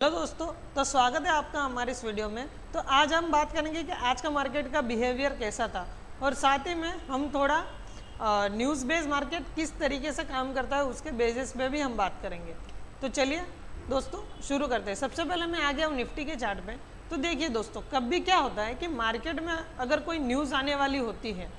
Hello दोस्तों, तो स्वागत है आपका हमारे इस वीडियो में। तो आज हम बात करेंगे कि आज का मार्केट का बिहेवियर कैसा था और साथ ही में हम थोड़ा न्यूज़ बेस्ड मार्केट किस तरीके से काम करता है उसके बेसिस पे भी हम बात करेंगे। तो चलिए दोस्तों शुरू करते हैं। सबसे पहले मैं आ गया हूँ निफ्टी के चार्ट पे। तो देखिए दोस्तों, कभी क्या होता है कि मार्केट में अगर कोई न्यूज़ आने वाली होती है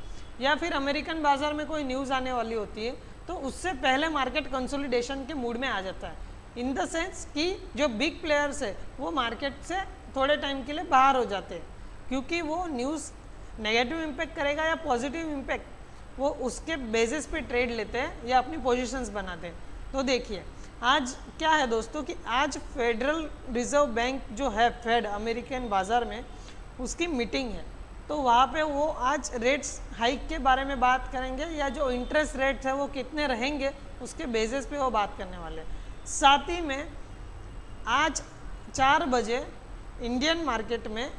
या फिर अमेरिकन बाज़ार में कोई न्यूज़ आने वाली होती है तो उससे पहले मार्केट कंसोलिडेशन के मूड में आ जाता है। इन द सेंस कि जो बिग प्लेयर्स है वो मार्केट से थोड़े टाइम के लिए बाहर हो जाते हैं, क्योंकि वो न्यूज़ नेगेटिव इम्पैक्ट करेगा या पॉजिटिव इम्पैक्ट वो उसके बेसिस पे ट्रेड लेते हैं या अपनी पोजीशंस बनाते हैं। तो देखिए आज क्या है दोस्तों कि आज फेडरल रिजर्व बैंक जो है फेड अमेरिकन बाज़ार में उसकी मीटिंग है। तो वहाँ पे वो आज रेट्स हाइक के बारे में बात करेंगे या जो इंटरेस्ट रेट्स है वो कितने रहेंगे उसके बेसिस पे वो बात करने वाले हैं। साथ ही में आज 4 बजे इंडियन मार्केट में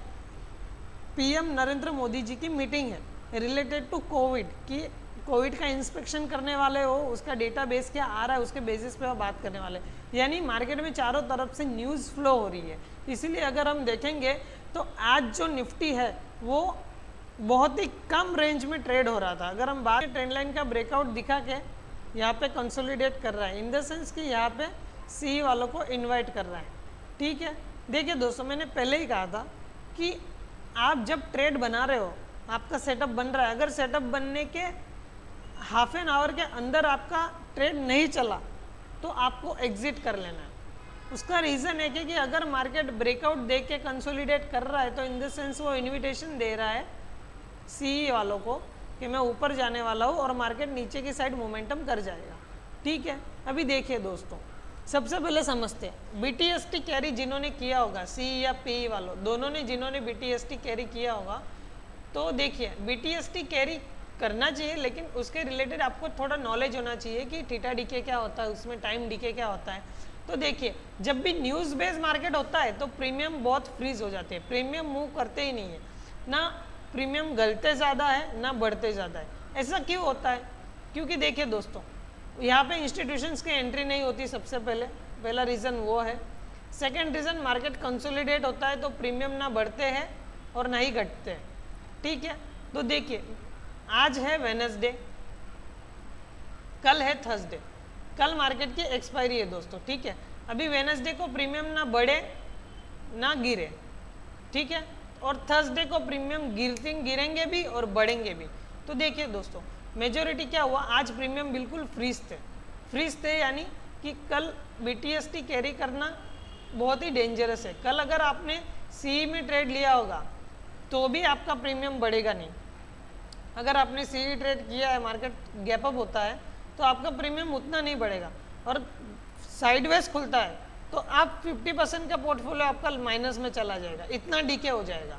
पीएम नरेंद्र मोदी जी की मीटिंग है रिलेटेड टू कोविड कि कोविड का इंस्पेक्शन करने वाले हो, उसका डेटाबेस क्या आ रहा है उसके बेसिस पे वो बात करने वाले। यानी मार्केट में चारों तरफ से न्यूज़ फ्लो हो रही है। इसीलिए अगर हम देखेंगे तो आज जो निफ्टी है वो बहुत ही कम रेंज में ट्रेड हो रहा था। अगर हम बात ट्रेंड लाइन का ब्रेकआउट दिखा के यहाँ पे कंसोलिडेट कर रहा है इन द सेंस कि यहाँ पे सी वालों को इनवाइट कर रहा है। ठीक है, देखिए दोस्तों, मैंने पहले ही कहा था कि आप जब ट्रेड बना रहे हो आपका सेटअप बन रहा है, अगर सेटअप बनने के हाफ एन आवर के अंदर आपका ट्रेड नहीं चला तो आपको एग्जिट कर लेना है। उसका रीज़न है कि अगर मार्केट ब्रेकआउट दे के कंसोलिडेट कर रहा है तो इन द सेंस वो इन्विटेशन दे रहा है सी वालों को कि मैं ऊपर जाने वाला हूँ और मार्केट नीचे की साइड मोमेंटम कर जाएगा। ठीक है, अभी देखिए दोस्तों, सबसे पहले समझते हैं बीटीएसटी कैरी जिन्होंने किया होगा, सी या पी वालों दोनों ने जिन्होंने बीटीएसटी कैरी किया होगा, तो देखिए बीटीएसटी कैरी करना चाहिए लेकिन उसके रिलेटेड आपको थोड़ा नॉलेज होना चाहिए कि थीटा डीके क्या होता है, उसमें टाइम डीके क्या होता है। तो देखिए जब भी न्यूज़ बेस्ड मार्केट होता है तो प्रीमियम बहुत फ्रीज हो जाते हैं, प्रीमियम मूव करते ही नहीं है, ना प्रीमियम गलते ज़्यादा है ना बढ़ते ज़्यादा है। ऐसा क्यों होता है? क्योंकि देखिए दोस्तों, यहाँ पे इंस्टीट्यूशंस की एंट्री नहीं होती। सबसे पहला रीज़न वो है। सेकंड रीज़न, मार्केट कंसोलिडेट होता है तो प्रीमियम ना बढ़ते हैं और ना ही घटते हैं। ठीक है, तो देखिए आज है वेडनेसडे, कल है थर्सडे, कल मार्केट की एक्सपायरी है दोस्तों। ठीक है, अभी वेडनेसडे को प्रीमियम ना बढ़े ना गिरे, ठीक है, और थर्सडे को प्रीमियम गिरेंगे भी और बढ़ेंगे भी। तो देखिए दोस्तों, मेजोरिटी क्या हुआ, आज प्रीमियम बिल्कुल फ्रीज थे यानी कि कल बीटीएसटी कैरी करना बहुत ही डेंजरस है। कल अगर आपने सी में ट्रेड लिया होगा तो भी आपका प्रीमियम बढ़ेगा नहीं। अगर आपने सी ट्रेड किया है, मार्केट गैप अप होता है तो आपका प्रीमियम उतना नहीं बढ़ेगा और साइडवेज खुलता है तो आप 50% का पोर्टफोलियो आपका माइनस में चला जाएगा, इतना डीके हो जाएगा।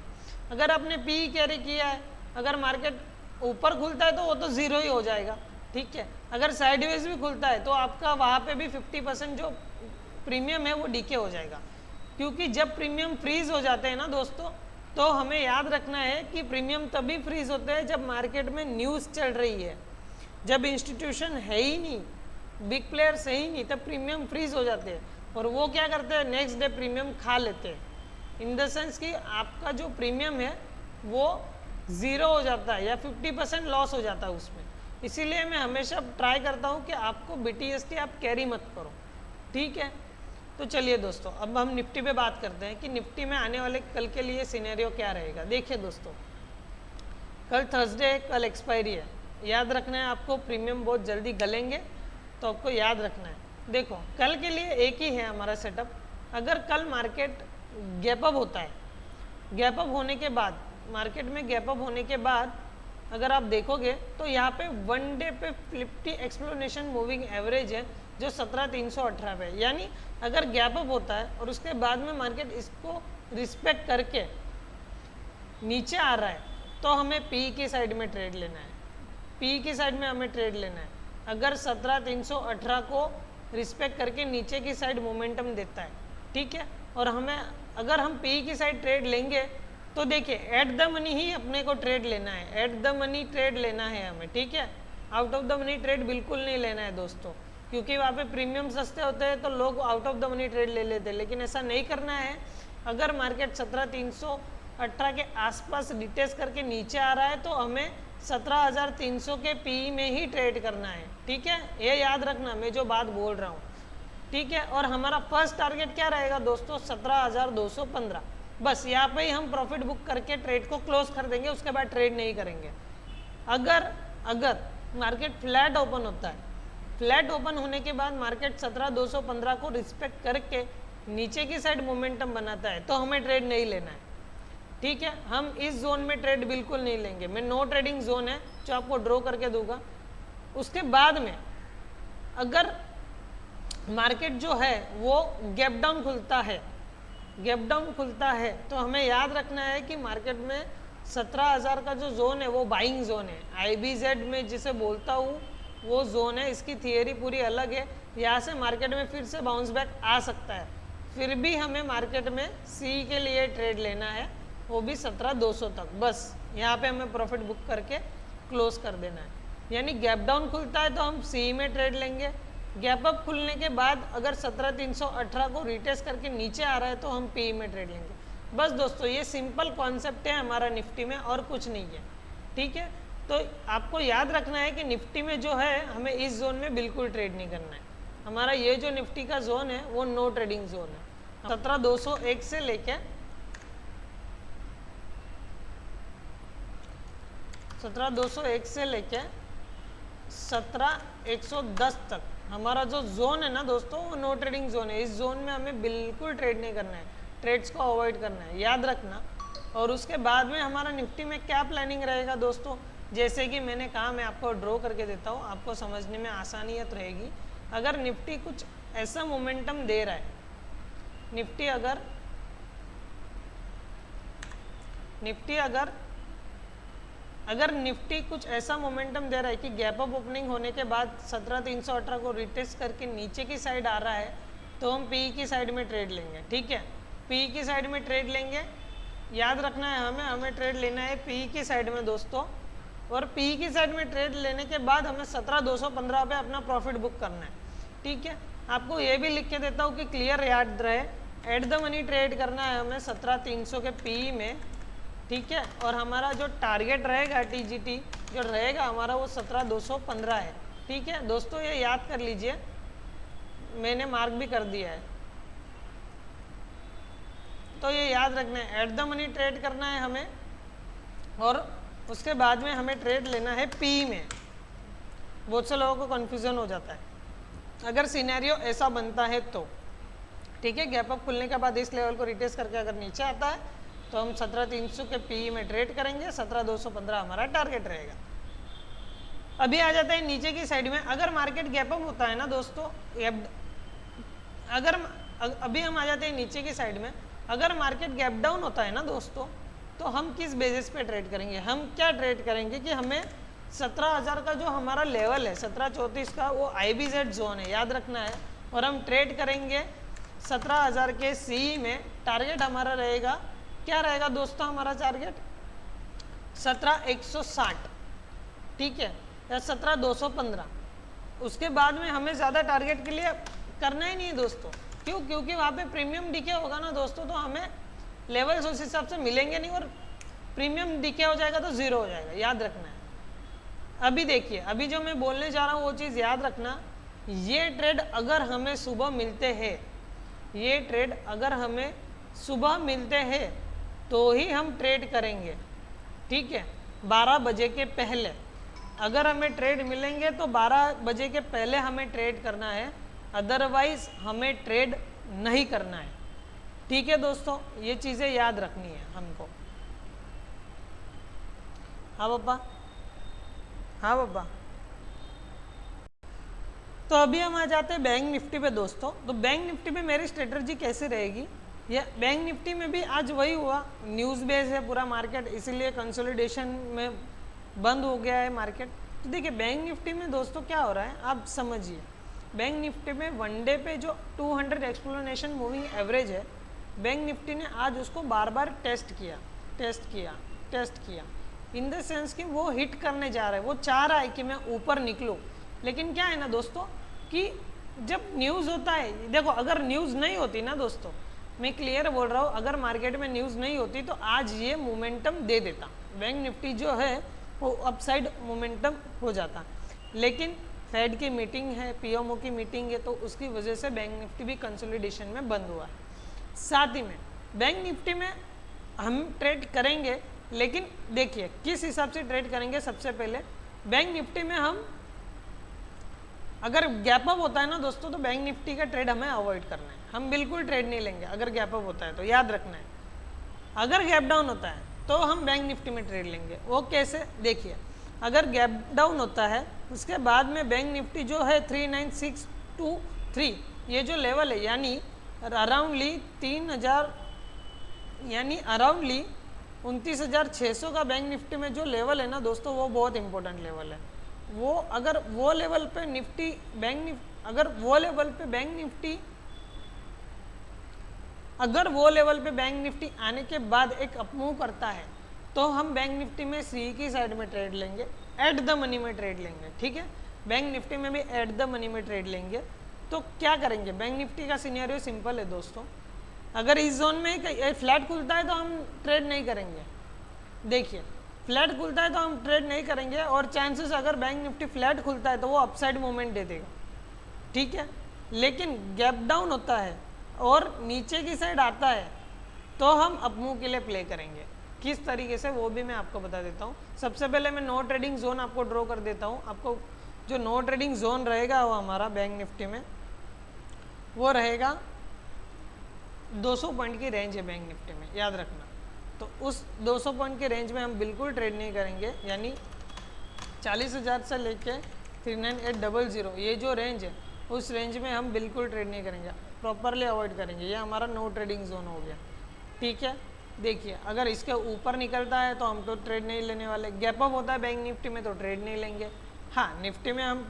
अगर आपने पी कैरी किया है, अगर मार्केट ऊपर खुलता है तो वो तो ज़ीरो ही हो जाएगा। ठीक है, अगर साइडवेज भी खुलता है तो आपका वहाँ पे भी 50% जो प्रीमियम है वो डीके हो जाएगा। क्योंकि जब प्रीमियम फ्रीज हो जाते हैं ना दोस्तों, तो हमें याद रखना है कि प्रीमियम तभी फ्रीज होते हैं जब मार्केट में न्यूज़ चल रही है। जब इंस्टीट्यूशन है ही नहीं, बिग प्लेयर्स है ही नहीं, तब प्रीमियम फ्रीज हो जाते हैं और वो क्या करते हैं, नेक्स्ट डे प्रीमियम खा लेते हैं। इन द सेंस कि आपका जो प्रीमियम है वो ज़ीरो हो जाता है या 50% लॉस हो जाता है उसमें। इसीलिए मैं हमेशा ट्राई करता हूँ कि आपको बीटीएसटी आप कैरी मत करो। ठीक है, तो चलिए दोस्तों अब हम निफ्टी पे बात करते हैं कि निफ्टी में आने वाले कल के लिए सिनेरियो क्या रहेगा। देखिए दोस्तों, कल थर्सडे है, कल एक्सपायरी है, याद रखना है आपको, प्रीमियम बहुत जल्दी गलेंगे तो आपको याद रखना है। देखो कल के लिए एक ही है हमारा सेटअप। अगर कल मार्केट गैप अप होता है, गैप अप होने के बाद मार्केट में गैप अप होने के बाद अगर आप देखोगे तो यहाँ पे वन डे पे 50 एक्सप्लेनेशन मूविंग एवरेज है जो 17,318 पे है। यानी अगर गैप अप होता है और उसके बाद में मार्केट इसको रिस्पेक्ट करके नीचे आ रहा है तो हमें पी की साइड में ट्रेड लेना है, पी की साइड में हमें ट्रेड लेना है। अगर 17,318 को रिस्पेक्ट करके नीचे की साइड मोमेंटम देता है, ठीक है, और हमें अगर हम पी की साइड ट्रेड लेंगे तो देखिए एट द मनी ही अपने को ट्रेड लेना है, एट द मनी ट्रेड लेना है हमें। ठीक है, out of the money trade बिल्कुल नहीं लेना है दोस्तों। क्योंकि वहाँ पे प्रीमियम सस्ते होते हैं तो लोग out of the money trade ले लेते हैं, लेकिन ऐसा नहीं करना है। अगर मार्केट 17,318 के आसपास डिटेस्ट करके नीचे आ रहा है तो हमें 17,300 के पी में ही ट्रेड करना है, ठीक है। ये याद रखना मैं जो बात बोल रहा हूँ, ठीक है। और हमारा फर्स्ट टारगेट क्या रहेगा दोस्तों, 17,215। बस यहाँ पे ही हम प्रॉफिट बुक करके ट्रेड को क्लोज कर देंगे, उसके बाद ट्रेड नहीं करेंगे। अगर मार्केट फ्लैट ओपन होता है, फ्लैट ओपन होने के बाद मार्केट 17,215 को रिस्पेक्ट करके नीचे की साइड मोमेंटम बनाता है तो हमें ट्रेड नहीं लेना है, ठीक है। हम इस जोन में ट्रेड बिल्कुल नहीं लेंगे। मैं नो ट्रेडिंग जोन है जो आपको ड्रॉ करके दूंगा। उसके बाद में अगर मार्केट जो है वो गैप डाउन खुलता है तो हमें याद रखना है कि मार्केट में 17,000 का जो जोन है वो बाइंग जोन है। IBZ में जिसे बोलता हूँ वो जोन है। इसकी थियरी पूरी अलग है। यहाँ से मार्केट में फिर से बाउंस बैक आ सकता है, फिर भी हमें मार्केट में सी के लिए ट्रेड लेना है, वो भी 17,200 तक। बस यहाँ पे हमें प्रॉफिट बुक करके क्लोज कर देना है। यानी गैप डाउन खुलता है तो हम सी में ट्रेड लेंगे, गैप अप खुलने के बाद अगर 17,318 को रिटेस्ट करके नीचे आ रहा है तो हम पी में ट्रेड लेंगे। बस दोस्तों ये सिंपल कॉन्सेप्ट है हमारा निफ्टी में, और कुछ नहीं है, ठीक है। तो आपको याद रखना है कि निफ्टी में जो है हमें इस जोन में बिल्कुल ट्रेड नहीं करना है। हमारा ये जो निफ्टी का जोन है वो नो ट्रेडिंग जोन है। 17,201 से लेके 17,201 से लेके 17,110 तक हमारा जो जोन है ना दोस्तों वो नो ट्रेडिंग जोन है। इस जोन में हमें बिल्कुल ट्रेड नहीं करना है, ट्रेड्स को अवॉइड करना है, याद रखना। और उसके बाद में हमारा निफ्टी में क्या प्लानिंग रहेगा दोस्तों, जैसे कि मैंने कहा मैं आपको ड्रॉ करके देता हूँ, आपको समझने में आसानियत रहेगी। अगर निफ्टी कुछ ऐसा मोमेंटम दे रहा है, निफ्टी अगर निफ्टी कुछ ऐसा मोमेंटम दे रहा है कि गैप अप ओपनिंग होने के बाद 17,318 को रिटेस्ट करके नीचे की साइड आ रहा है तो हम पी की साइड में ट्रेड लेंगे, ठीक है। पी की साइड में ट्रेड लेंगे, याद रखना है हमें ट्रेड लेना है पी की साइड में दोस्तों। और पी की साइड में ट्रेड लेने के बाद हमें 17,215 पे अपना प्रॉफिट बुक करना है, ठीक है। आपको ये भी लिख के देता हूँ कि क्लियर याद रहे, एट द मनी ट्रेड करना है हमें 17,300 के पी में, ठीक है। और हमारा जो टारगेट रहेगा TGT जो रहेगा हमारा वो 17,215 है, ठीक है दोस्तों। ये याद कर लीजिए, मैंने मार्क भी कर दिया है, तो ये याद रखना है एट द मनी ट्रेड करना है हमें। और उसके बाद में हमें ट्रेड लेना है पी में। बहुत से लोगों को कन्फ्यूज़न हो जाता है अगर सिनेरियो ऐसा बनता है तो, ठीक है। गैप अप खुलने के बाद इस लेवल को रिटेस्ट करके अगर नीचे आता है तो हम 17,300 के पी में ट्रेड करेंगे, 17,215 हमारा टारगेट रहेगा। अभी आ जाता है नीचे की साइड में। अगर मार्केट गैप अप होता है ना दोस्तों, अभी हम आ जाते हैं नीचे की साइड में। अगर मार्केट गैप डाउन होता है ना दोस्तों तो हम किस बेसिस पे ट्रेड करेंगे, हम क्या ट्रेड करेंगे कि हमें 17,000 का जो हमारा लेवल है 1734 का वो IBZ जोन है, याद रखना है। और हम ट्रेड करेंगे 17,000 के सी में। टारगेट हमारा रहेगा, क्या रहेगा दोस्तों हमारा टारगेट 17,160, ठीक है, या 17,215। उसके बाद में हमें ज़्यादा टारगेट के लिए करना ही नहीं है दोस्तों। क्यों? क्योंकि वहाँ पे प्रीमियम डीके होगा ना दोस्तों, तो हमें लेवल्स उस हिसाब से मिलेंगे नहीं, और प्रीमियम डीके हो जाएगा तो ज़ीरो हो जाएगा, याद रखना है। अभी देखिए, अभी जो मैं बोलने जा रहा हूँ वो चीज़ याद रखना। ये ट्रेड अगर हमें सुबह मिलते हैं, ये ट्रेड अगर हमें सुबह मिलते हैं तो ही हम ट्रेड करेंगे, ठीक है। 12 बजे के पहले अगर हमें ट्रेड मिलेंगे तो 12 बजे के पहले हमें ट्रेड करना है, अदरवाइज हमें ट्रेड नहीं करना है, ठीक है दोस्तों। ये चीज़ें याद रखनी है हमको। हाँ पापा, हाँ पापा। तो अभी हम आ जाते हैं बैंक निफ्टी पे दोस्तों। तो बैंक निफ्टी पे मेरी स्ट्रेटजी कैसे रहेगी, या बैंक निफ्टी में भी आज वही हुआ, न्यूज़ बेस है पूरा मार्केट, इसीलिए कंसोलिडेशन में बंद हो गया है मार्केट। तो देखिए बैंक निफ्टी में दोस्तों क्या हो रहा है आप समझिए। बैंक निफ्टी में वन डे पे जो 200 एक्सप्लेनेशन मूविंग एवरेज है, बैंक निफ्टी ने आज उसको बार बार टेस्ट किया इन द सेंस कि वो हिट करने जा रहा है, वो चाह रहा है कि मैं ऊपर निकलूँ। लेकिन क्या है ना दोस्तों कि जब न्यूज़ होता है, देखो अगर न्यूज़ नहीं होती ना दोस्तों, मैं क्लियर बोल रहा हूँ, अगर मार्केट में न्यूज़ नहीं होती तो आज ये मोमेंटम दे देता, बैंक निफ्टी जो है वो अपसाइड मोमेंटम हो जाता। लेकिन फेड की मीटिंग है, पीएमओ की मीटिंग है, तो उसकी वजह से बैंक निफ्टी भी कंसोलिडेशन में बंद हुआ है। साथ ही में बैंक निफ्टी में हम ट्रेड करेंगे, लेकिन देखिए किस हिसाब से ट्रेड करेंगे। सबसे पहले बैंक निफ्टी में हम अगर गैप अप होता है ना दोस्तों, तो बैंक निफ्टी का ट्रेड हमें अवॉइड करना है, हम बिल्कुल ट्रेड नहीं लेंगे अगर गैप अप होता है तो, याद रखना है। अगर गैप डाउन होता है तो हम बैंक निफ्टी में ट्रेड लेंगे। वो कैसे, देखिए अगर गैप डाउन होता है उसके बाद में बैंक निफ्टी जो है 39623 ये जो लेवल है, यानी अराउंडली 3000 यानी अराउंडली 29,600 का बैंक निफ्टी में जो लेवल है ना दोस्तों, वो बहुत इंपॉर्टेंट लेवल है। वो अगर वो लेवल पे निफ्टी अगर वो लेवल पे बैंक निफ्टी आने के बाद एक अपमूव करता है तो हम बैंक निफ्टी में सी की साइड में ट्रेड लेंगे, एट द मनी में ट्रेड लेंगे, ठीक है। बैंक निफ्टी में भी एट द मनी में ट्रेड लेंगे। तो क्या करेंगे, बैंक निफ्टी का सिनेरियो सिंपल है दोस्तों, अगर इस जोन में फ्लैट खुलता है तो हम ट्रेड नहीं करेंगे। देखिए फ्लैट खुलता है तो हम ट्रेड नहीं करेंगे, और चांसेस अगर बैंक निफ्टी फ्लैट खुलता है तो वो अपसाइड मूवमेंट दे देगा, ठीक है। लेकिन गैप डाउन होता है और नीचे की साइड आता है तो हम अपमूव के लिए प्ले करेंगे। किस तरीके से वो भी मैं आपको बता देता हूँ। सबसे पहले मैं नो ट्रेडिंग जोन आपको ड्रॉ कर देता हूँ। आपको जो नो ट्रेडिंग जोन रहेगा वो हमारा बैंक निफ्टी में वो रहेगा 200 पॉइंट की रेंज है बैंक निफ्टी में, याद रखना। तो उस 200 पॉइंट के रेंज में हम बिल्कुल ट्रेड नहीं करेंगे, यानी 40,000 से लेके 39800 ये जो रेंज है उस रेंज में हम बिल्कुल ट्रेड नहीं करेंगे, प्रॉपरली अवॉइड करेंगे। ये हमारा नो ट्रेडिंग जोन हो गया, ठीक है। देखिए अगर इसके ऊपर निकलता है तो हम तो ट्रेड नहीं लेने वाले। गैप अप होता है बैंक निफ्टी में तो ट्रेड नहीं लेंगे। हाँ, निफ्टी में हम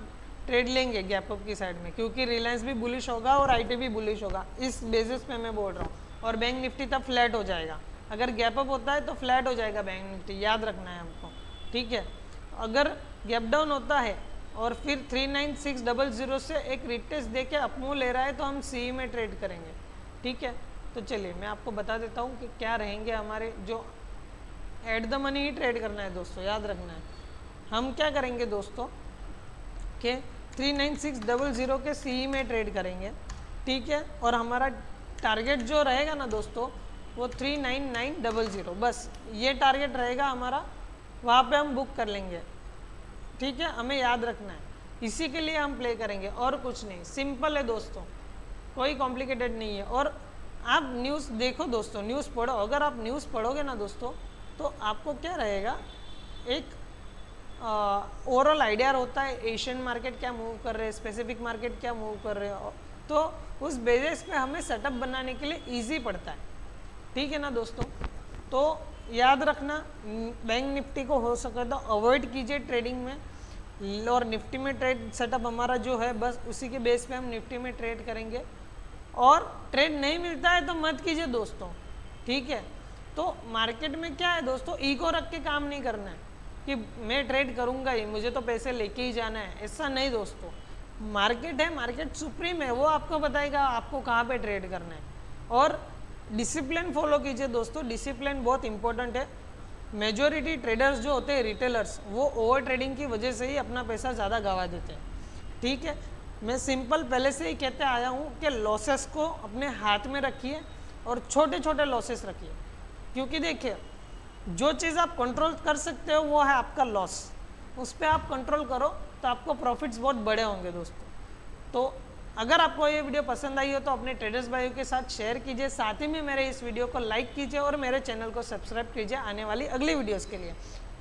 ट्रेड लेंगे गैप अप की साइड में, क्योंकि रिलायंस भी बुलिश होगा और आईटी भी बुलिश होगा, इस बेसिस पे मैं बोल रहा हूँ। और बैंक निफ्टी तब फ्लैट हो जाएगा, अगर गैप अप होता है तो फ्लैट हो जाएगा बैंक निफ्टी, याद रखना है हमको, ठीक है। अगर गैप डाउन होता है और फिर 39600 से एक रिटेस्ट देके अपमूव ले रहा है तो हम सी में ट्रेड करेंगे, ठीक है। तो चलिए मैं आपको बता देता हूँ कि क्या रहेंगे हमारे, जो at the money he trade करना है दोस्तों, याद रखना है। हम क्या करेंगे दोस्तों कि 39600 के सी में ट्रेड करेंगे, ठीक है। और हमारा टारगेट जो रहेगा ना दोस्तों वो 39900, बस ये टारगेट रहेगा हमारा, वहाँ पे हम बुक कर लेंगे, ठीक है। हमें याद रखना है, इसी के लिए हम प्ले करेंगे और कुछ नहीं, सिंपल है दोस्तों, कोई कॉम्प्लिकेटेड नहीं है। और आप न्यूज़ देखो दोस्तों, न्यूज़ पढ़ो, अगर आप न्यूज़ पढ़ोगे ना दोस्तों तो आपको क्या रहेगा, एक ओवरऑल आइडिया होता है एशियन मार्केट क्या मूव कर रहे हैं, स्पेसिफिक मार्केट क्या मूव कर रहे हैं, तो उस बेसिस पे हमें सेटअप बनाने के लिए इजी पड़ता है, ठीक है ना दोस्तों। तो याद रखना, बैंक निफ्टी को हो सके तो अवॉइड कीजिए ट्रेडिंग में, और निफ्टी में ट्रेड सेटअप हमारा जो है बस उसी के बेस पे हम निफ्टी में ट्रेड करेंगे। और ट्रेड नहीं मिलता है तो मत कीजिए दोस्तों, ठीक है। तो मार्केट में क्या है दोस्तों, ईगो रख के काम नहीं करना है कि मैं ट्रेड करूंगा ही, मुझे तो पैसे लेके ही जाना है, ऐसा नहीं दोस्तों। मार्केट है, मार्केट सुप्रीम है, वो आपको बताएगा आपको कहाँ पे ट्रेड करना है। और डिसिप्लिन फॉलो कीजिए दोस्तों, डिसिप्लिन बहुत इंपॉर्टेंट है। मेजॉरिटी ट्रेडर्स जो होते हैं, रिटेलर्स, वो ओवर ट्रेडिंग की वजह से ही अपना पैसा ज़्यादा गंवा देते हैं, ठीक है। मैं सिंपल पहले से ही कहते आया हूँ कि लॉसेस को अपने हाथ में रखिए और छोटे छोटे लॉसेस रखिए, क्योंकि देखिए जो चीज़ आप कंट्रोल कर सकते हो वो है आपका लॉस, उस पर आप कंट्रोल करो तो आपको प्रॉफिट्स बहुत बड़े होंगे दोस्तों। तो अगर आपको ये वीडियो पसंद आई हो तो अपने ट्रेडर्स भाइयों के साथ शेयर कीजिए, साथ ही में मेरे इस वीडियो को लाइक कीजिए और मेरे चैनल को सब्सक्राइब कीजिए आने वाली अगली वीडियोज़ के लिए।